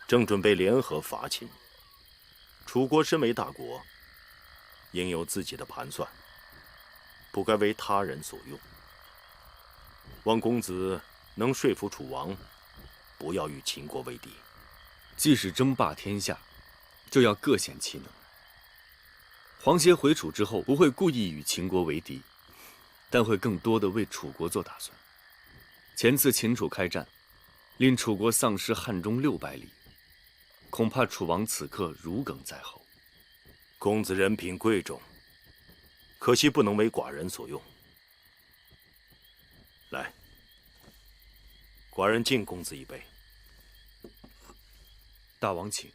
正准备联合伐秦。楚国身为大国，应有自己的盘算，不该为他人所用。望公子能说服楚王，不要与秦国为敌。既是争霸天下，就要各显其能。黄歇回楚之后，不会故意与秦国为敌，但会更多的为楚国做打算。前次秦楚开战，令楚国丧失汉中600里，恐怕楚王此刻如鲠在喉。公子人品贵重，可惜不能为寡人所用。来，寡人敬公子一杯。大王请。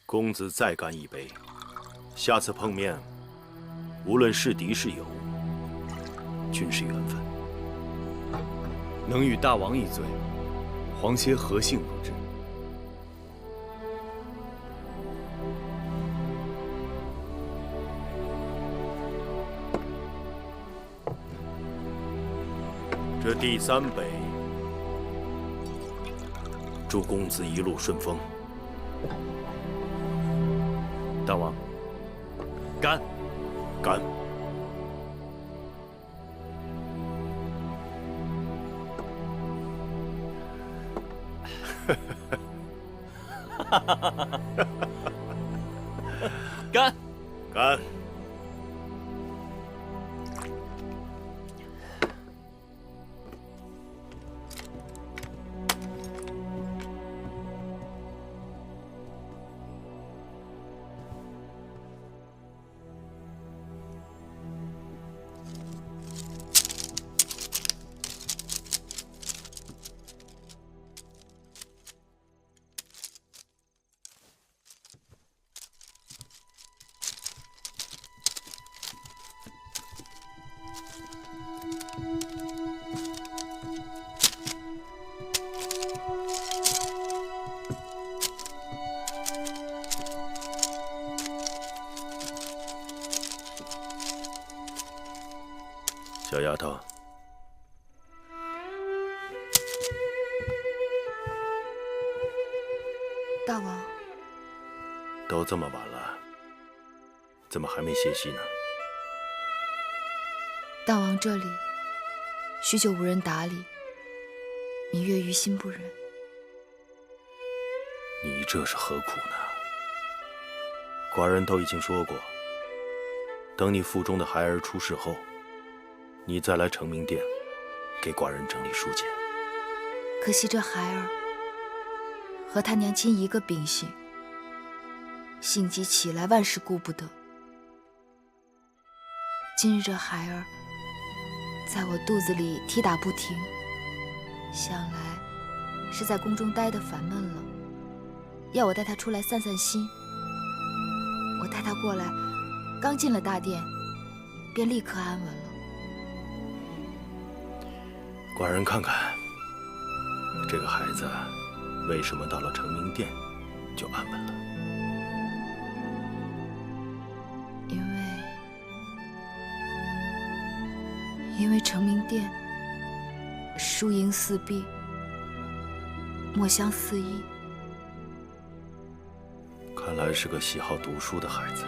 公子再干一杯，下次碰面，无论是敌是友，均是缘分。能与大王一醉，黄歇何幸不知？这第3杯，祝公子一路顺风。大王，干！干！干！干！小丫头，大王，都这么晚了，怎么还没歇息呢？大王这里许久无人打理，明月于心不忍。你这是何苦呢？寡人都已经说过，等你腹中的孩儿出世后，你再来成明殿，给寡人整理书简。可惜这孩儿和他娘亲一个秉性，性急起来万事顾不得。今日这孩儿在我肚子里踢打不停，想来是在宫中待得烦闷了，要我带他出来散散心。我带他过来，刚进了大殿，便立刻安稳了。寡人看看，这个孩子为什么到了成明殿就安稳了？因为成明殿书营四壁，墨香四溢。看来是个喜好读书的孩子。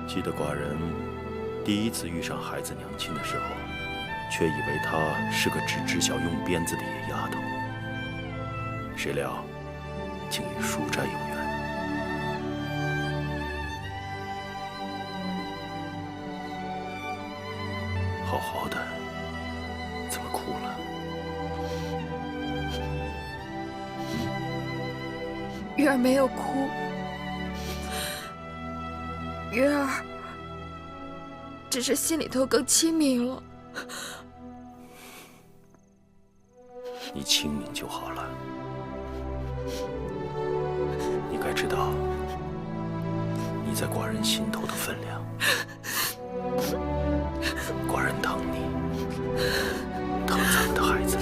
记得寡人第一次遇上孩子娘亲的时候，却以为她是个只知晓用鞭子的野丫头，谁料竟与书斋有缘。好好的，怎么哭了？月儿没有哭，月儿只是心里头更清明了。你清明就好了。你该知道，你在寡人心头的分量。寡人疼你，疼咱们的孩子。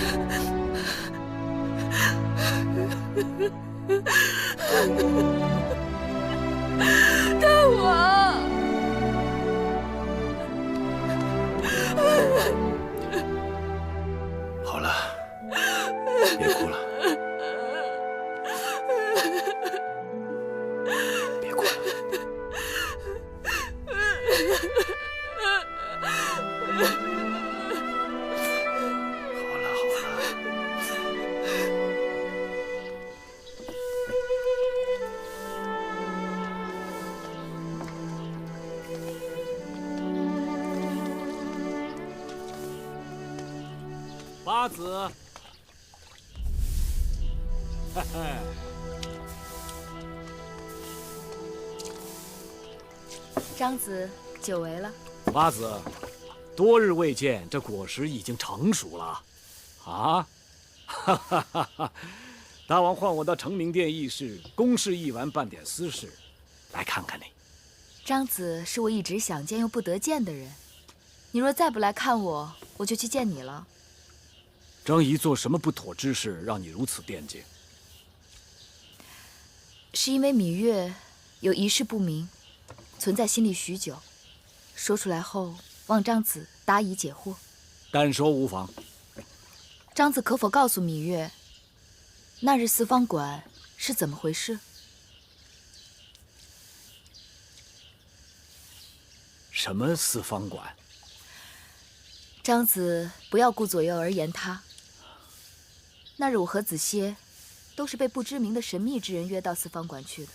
别哭了。好了好了。八子，嘿嘿，张子，久违了。八子，多日未见，这果实已经成熟了，啊！哈哈哈哈！大王唤我到成明殿议事，公事一完，办点私事，来看看你。张子是我一直想见又不得见的人，你若再不来看我，我就去见你了。张仪做什么不妥之事，让你如此惦记？是因为芈月有一事不明，存在心里许久，说出来后，望张子答疑解惑。单说无妨。张子可否告诉芈月，那日四方馆是怎么回事？什么四方馆？张子不要顾左右而言他。那日我和子歇都是被不知名的神秘之人约到四方馆去的。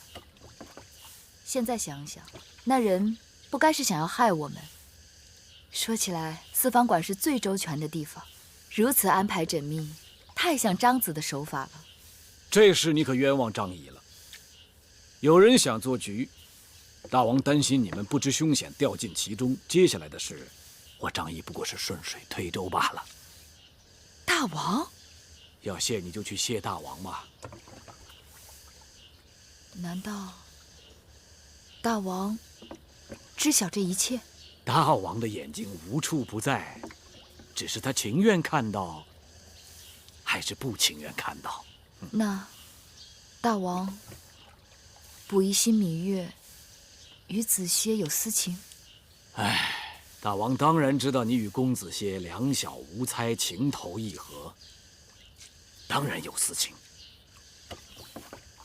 现在想想，那人不该是想要害我们。说起来，四方馆是最周全的地方，如此安排缜密，太像张子的手法了。这事你可冤枉张仪了。有人想做局，大王担心你们不知凶险，掉进其中。接下来的事，我张仪不过是顺水推舟罢了。大王，要谢你就去谢大王嘛。难道大王知晓这一切？大王的眼睛无处不在，只是他情愿看到，还是不情愿看到？那大王不疑心芈月与子歇有私情？唉，大王当然知道你与公子歇两小无猜，情投意合，当然有私情。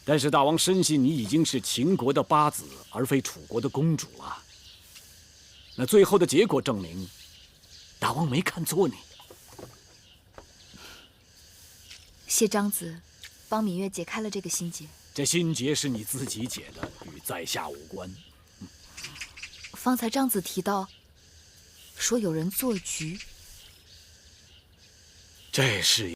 但是大王深信你已经是秦国的八子，而非楚国的公主了。那最后的结果证明，大王没看错你。谢张子帮芈月解开了这个心结。这心结是你自己解的，与在下无关。方才张子提到，说有人做局，这事